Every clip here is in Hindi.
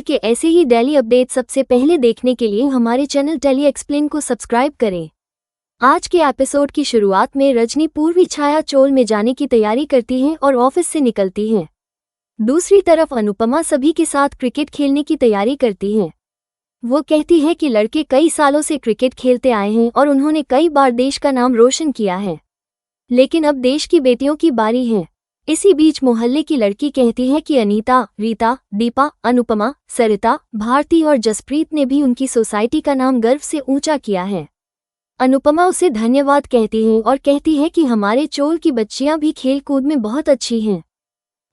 के ऐसे ही डेली अपडेट सबसे पहले देखने के लिए हमारे चैनल टेली एक्सप्लेन को सब्सक्राइब करें। आज के एपिसोड की शुरुआत में रजनी पूर्वी छाया चोल में जाने की तैयारी करती हैं और ऑफिस से निकलती हैं। दूसरी तरफ अनुपमा सभी के साथ क्रिकेट खेलने की तैयारी करती हैं। वो कहती है कि लड़के कई सालों से क्रिकेट खेलते आए हैं और उन्होंने कई बार देश का नाम रोशन किया है, लेकिन अब देश की बेटियों की बारी है। इसी बीच मोहल्ले की लड़की कहती है कि अनीता, रीता, दीपा, अनुपमा, सरिता, भारती और जसप्रीत ने भी उनकी सोसाइटी का नाम गर्व से ऊंचा किया है। अनुपमा उसे धन्यवाद कहती है और कहती है कि हमारे चोल की बच्चियां भी खेल कूद में बहुत अच्छी हैं।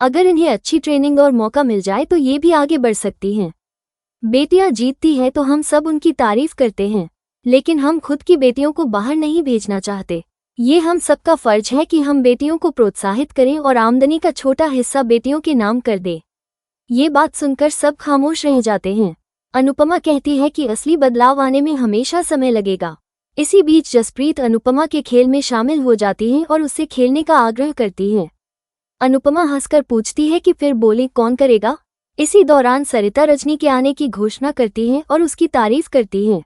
अगर इन्हें अच्छी ट्रेनिंग और मौका मिल जाए तो ये भी आगे बढ़ सकती हैं। बेटियां जीतती है तो हम सब उनकी तारीफ करते हैं, लेकिन हम खुद की बेटियों को बाहर नहीं भेजना चाहते। ये हम सबका फर्ज है कि हम बेटियों को प्रोत्साहित करें और आमदनी का छोटा हिस्सा बेटियों के नाम कर दें। ये बात सुनकर सब खामोश रह जाते हैं। अनुपमा कहती है कि असली बदलाव आने में हमेशा समय लगेगा। इसी बीच जसप्रीत अनुपमा के खेल में शामिल हो जाती है और उससे खेलने का आग्रह करती है। अनुपमा हंसकर पूछती है कि फिर बॉलिंग कौन करेगा। इसी दौरान सरिता रजनी के आने की घोषणा करती है और उसकी तारीफ करती है।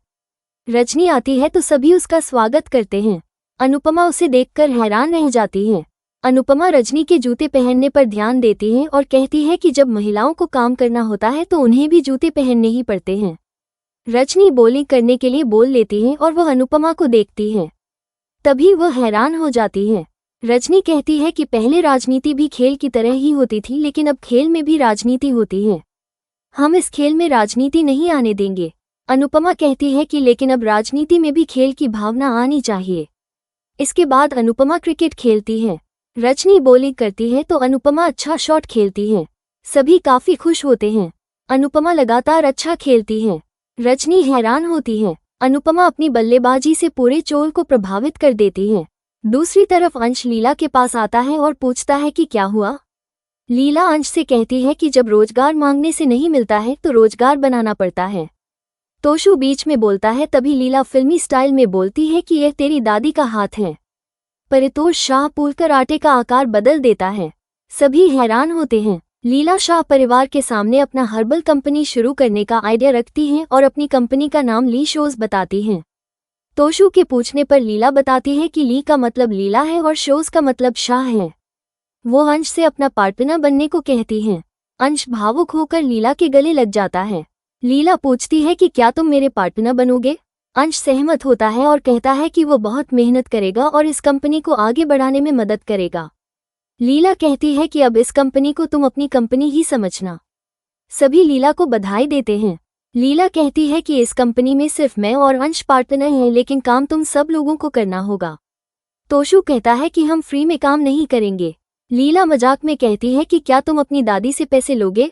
रजनी आती है तो सभी उसका स्वागत करते हैं। अनुपमा उसे देखकर हैरान रह जाती है। अनुपमा रजनी के जूते पहनने पर ध्यान देती है और कहती है कि जब महिलाओं को काम करना होता है तो उन्हें भी जूते पहनने ही पड़ते हैं। रजनी बॉलिंग करने के लिए बोल लेती है और वह अनुपमा को देखती है। तभी वह हैरान हो जाती है। रजनी कहती है कि पहले राजनीति भी खेल की तरह ही होती थी, लेकिन अब खेल में भी राजनीति होती है। हम इस खेल में राजनीति नहीं आने देंगे। अनुपमा कहती है कि लेकिन अब राजनीति में भी खेल की भावना आनी चाहिए। इसके बाद अनुपमा क्रिकेट खेलती है। रजनी बॉलिंग करती है तो अनुपमा अच्छा शॉट खेलती है। सभी काफी खुश होते हैं। अनुपमा लगातार अच्छा खेलती है। रजनी हैरान होती है। अनुपमा अपनी बल्लेबाजी से पूरे चोल को प्रभावित कर देती है। दूसरी तरफ अंश लीला के पास आता है और पूछता है कि क्या हुआ। लीला अंश से कहती है कि जब रोजगार मांगने से नहीं मिलता है तो रोजगार बनाना पड़ता है। तोशु बीच में बोलता है, तभी लीला फिल्मी स्टाइल में बोलती है कि यह तेरी दादी का हाथ है। परितोष शाह पुलकर आटे का आकार बदल देता है। सभी हैरान होते हैं। लीला शाह परिवार के सामने अपना हर्बल कंपनी शुरू करने का आइडिया रखती हैं और अपनी कंपनी का नाम ली शोज बताती हैं। तोशु के पूछने पर लीला बताती है कि ली का मतलब लीला है और शोज का मतलब शाह है। वो अंश से अपना पार्टनर बनने को कहती हैं। अंश भावुक होकर लीला के गले लग जाता है। लीला पूछती है कि क्या तुम मेरे पार्टनर बनोगे। अंश सहमत होता है और कहता है कि वो बहुत मेहनत करेगा और इस कंपनी को आगे बढ़ाने में मदद करेगा। लीला कहती है कि अब इस कंपनी को तुम अपनी कंपनी ही समझना। सभी लीला को बधाई देते हैं। लीला कहती है कि इस कंपनी में सिर्फ मैं और अंश पार्टनर हैं, लेकिन काम तुम सब लोगों को करना होगा। तोशु कहता है कि हम फ्री में काम नहीं करेंगे। लीला मजाक में कहती है कि क्या तुम अपनी दादी से पैसे लोगे।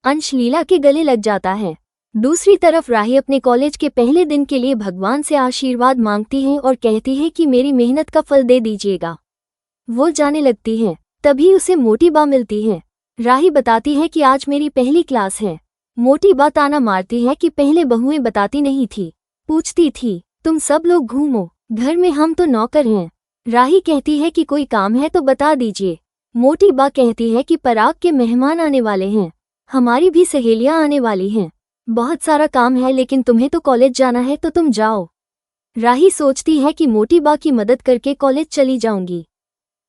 अंश लीला के गले लग जाता है। दूसरी तरफ राही अपने कॉलेज के पहले दिन के लिए भगवान से आशीर्वाद मांगती है और कहती है कि मेरी मेहनत का फल दे दीजिएगा। वो जाने लगती है। तभी उसे मोटी बा मिलती है। राही बताती है कि आज मेरी पहली क्लास है। मोटी बा ताना मारती है कि पहले बहुएं बताती नहीं थी, पूछती थी तुम सब लोग घूमो, घर में हम तो नौकर हैं। राही कहती है कि कोई काम है तो बता दीजिए। मोटी बा कहती है कि पराग के मेहमान आने वाले हैं, हमारी भी सहेलियां आने वाली हैं। बहुत सारा काम है, लेकिन तुम्हें तो कॉलेज जाना है तो तुम जाओ। राही सोचती है कि मोटी बा की मदद करके कॉलेज चली जाऊंगी।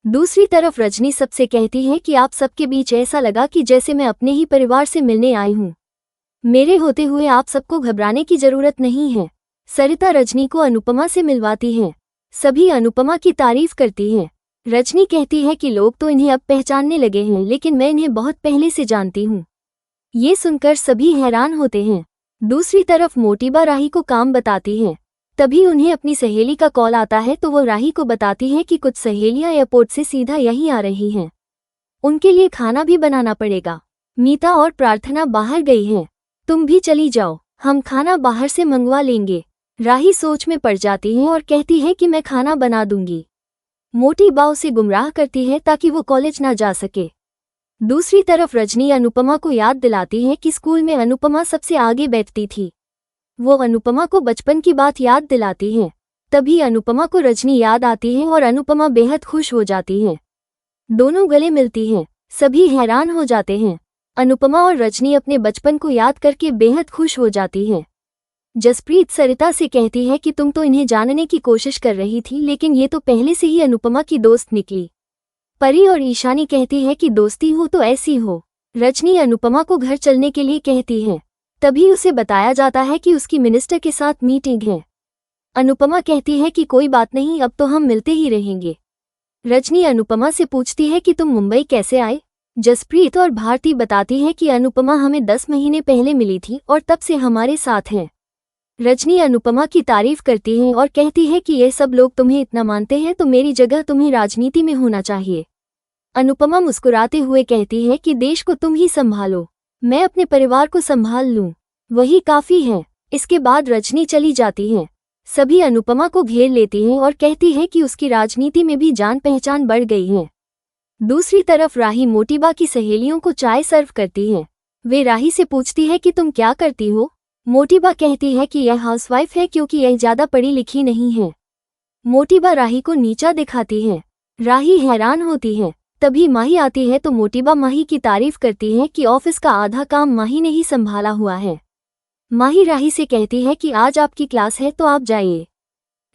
दूसरी तरफ रजनी सबसे कहती है कि आप सबके बीच ऐसा लगा कि जैसे मैं अपने ही परिवार से मिलने आई हूँ। मेरे होते हुए आप सबको घबराने की जरूरत नहीं है। सरिता रजनी को अनुपमा से मिलवाती है। सभी अनुपमा की तारीफ करती हैं। रजनी कहती है कि लोग तो इन्हें अब पहचानने लगे हैं, लेकिन मैं इन्हें बहुत पहले से जानती हूँ। ये सुनकर सभी हैरान होते हैं। दूसरी तरफ मोटीबा राही को काम बताती है। तभी उन्हें अपनी सहेली का कॉल आता है तो वो राही को बताती है कि कुछ सहेलियां एयरपोर्ट से सीधा यहीं आ रही हैं। उनके लिए खाना भी बनाना पड़ेगा। मीता और प्रार्थना बाहर गई हैं। तुम भी चली जाओ, हम खाना बाहर से मंगवा लेंगे। राही सोच में पड़ जाती है और कहती है कि मैं खाना बना दूंगी। मोटी बा उसे गुमराह करती है ताकि वो कॉलेज ना जा सके। दूसरी तरफ रजनी अनुपमा को याद दिलाती है कि स्कूल में अनुपमा सबसे आगे बैठती थी। वो अनुपमा को बचपन की बात याद दिलाती है। तभी अनुपमा को रजनी याद आती है और अनुपमा बेहद खुश हो जाती है। दोनों गले मिलती हैं। सभी हैरान हो जाते हैं। अनुपमा और रजनी अपने बचपन को याद करके बेहद खुश हो जाती हैं। जसप्रीत सरिता से कहती है कि तुम तो इन्हें जानने की कोशिश कर रही थी, लेकिन ये तो पहले से ही अनुपमा की दोस्त निकली। परी और ईशानी कहती है कि दोस्ती हो तो ऐसी हो। रजनी अनुपमा को घर चलने के लिए कहती है। तभी उसे बताया जाता है कि उसकी मिनिस्टर के साथ मीटिंग है। अनुपमा कहती है कि कोई बात नहीं, अब तो हम मिलते ही रहेंगे। रजनी अनुपमा से पूछती है कि तुम मुंबई कैसे आए। जसप्रीत और भारती बताती है कि अनुपमा हमें 10 महीने पहले मिली थी और तब से हमारे साथ हैं। रजनी अनुपमा की तारीफ करती है और कहती है कि ये सब लोग तुम्हें इतना मानते हैं तो मेरी जगह तुम्हें राजनीति में होना चाहिए। अनुपमा मुस्कुराते हुए कहती है कि देश को तुम ही संभालो, मैं अपने परिवार को संभाल लूं, वही काफी है। इसके बाद रजनी चली जाती है। सभी अनुपमा को घेर लेती हैं और कहती है कि उसकी राजनीति में भी जान पहचान बढ़ गई है। दूसरी तरफ राही मोटीबा की सहेलियों को चाय सर्व करती है। वे राही से पूछती है कि तुम क्या करती हो। मोटीबा कहती है कि यह हाउसवाइफ है क्योंकि यह ज्यादा पढ़ी लिखी नहीं है। मोटीबा राही को नीचा दिखाती है। राही हैरान होती है। तभी माही आती है तो मोटीबा माही की तारीफ करती है कि ऑफिस का आधा काम माही ने ही संभाला हुआ है। माही राही से कहती है कि आज आपकी क्लास है तो आप जाइए।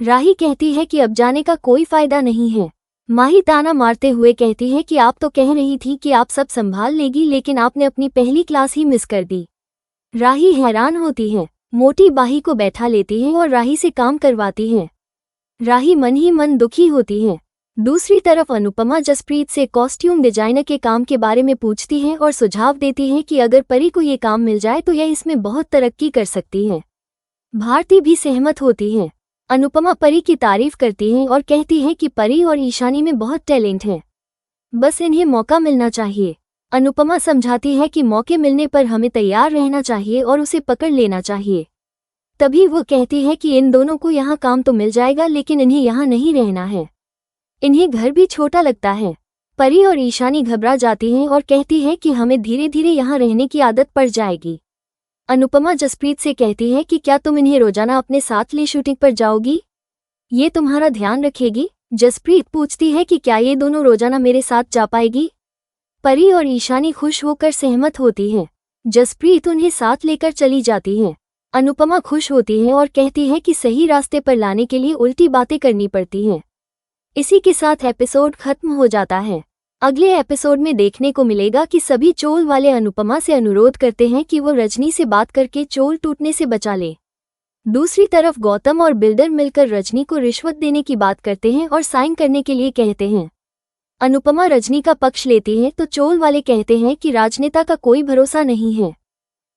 राही कहती है कि अब जाने का कोई फायदा नहीं है। माही ताना मारते हुए कहती है कि आप तो कह रही थी कि आप सब संभाल लेगी, लेकिन आपने अपनी पहली क्लास ही मिस कर दी। राही हैरान होती है। मोटी बाही को बैठा लेती है और राही से काम करवाती है। राही मन ही मन दुखी होती है। दूसरी तरफ अनुपमा जसप्रीत से कॉस्ट्यूम डिजाइनर के काम के बारे में पूछती है और सुझाव देती है कि अगर परी को ये काम मिल जाए तो यह इसमें बहुत तरक्की कर सकती है। भारती भी सहमत होती है। अनुपमा परी की तारीफ करती है और कहती है कि परी और ईशानी में बहुत टैलेंट है, बस इन्हें मौका मिलना चाहिए। अनुपमा समझाती है कि मौके मिलने पर हमें तैयार रहना चाहिए और उसे पकड़ लेना चाहिए। तभी वो कहती है कि इन दोनों को यहाँ काम तो मिल जाएगा, लेकिन इन्हें यहाँ नहीं रहना है, इन्हें घर भी छोटा लगता है। परी और ईशानी घबरा जाती हैं और कहती है कि हमें धीरे धीरे यहाँ रहने की आदत पड़ जाएगी। अनुपमा जसप्रीत से कहती है कि क्या तुम इन्हें रोजाना अपने साथ ले शूटिंग पर जाओगी, ये तुम्हारा ध्यान रखेगी। जसप्रीत पूछती है कि क्या ये दोनों रोजाना मेरे साथ जा पाएगी। परी और ईशानी खुश होकर सहमत होती हैं। जसप्रीत उन्हें साथ लेकर चली जाती है। अनुपमा खुश होती है और कहती है कि सही रास्ते पर लाने के लिए उल्टी बातें करनी पड़ती हैं। इसी के साथ एपिसोड खत्म हो जाता है। अगले एपिसोड में देखने को मिलेगा कि सभी चोल वाले अनुपमा से अनुरोध करते हैं कि वो रजनी से बात करके चोल टूटने से बचा ले। दूसरी तरफ गौतम और बिल्डर मिलकर रजनी को रिश्वत देने की बात करते हैं और साइन करने के लिए कहते हैं। अनुपमा रजनी का पक्ष लेती है तो चोल वाले कहते हैं कि राजनेता का कोई भरोसा नहीं है,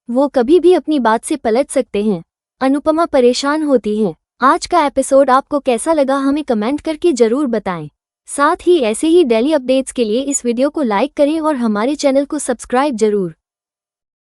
वो कभी भी अपनी बात से पलट सकते हैं। अनुपमा परेशान होती है। आज का एपिसोड आपको कैसा लगा हमें कमेंट करके जरूर बताएं। साथ ही ऐसे ही डेली अपडेट्स के लिए इस वीडियो को लाइक करें और हमारे चैनल को सब्सक्राइब जरूर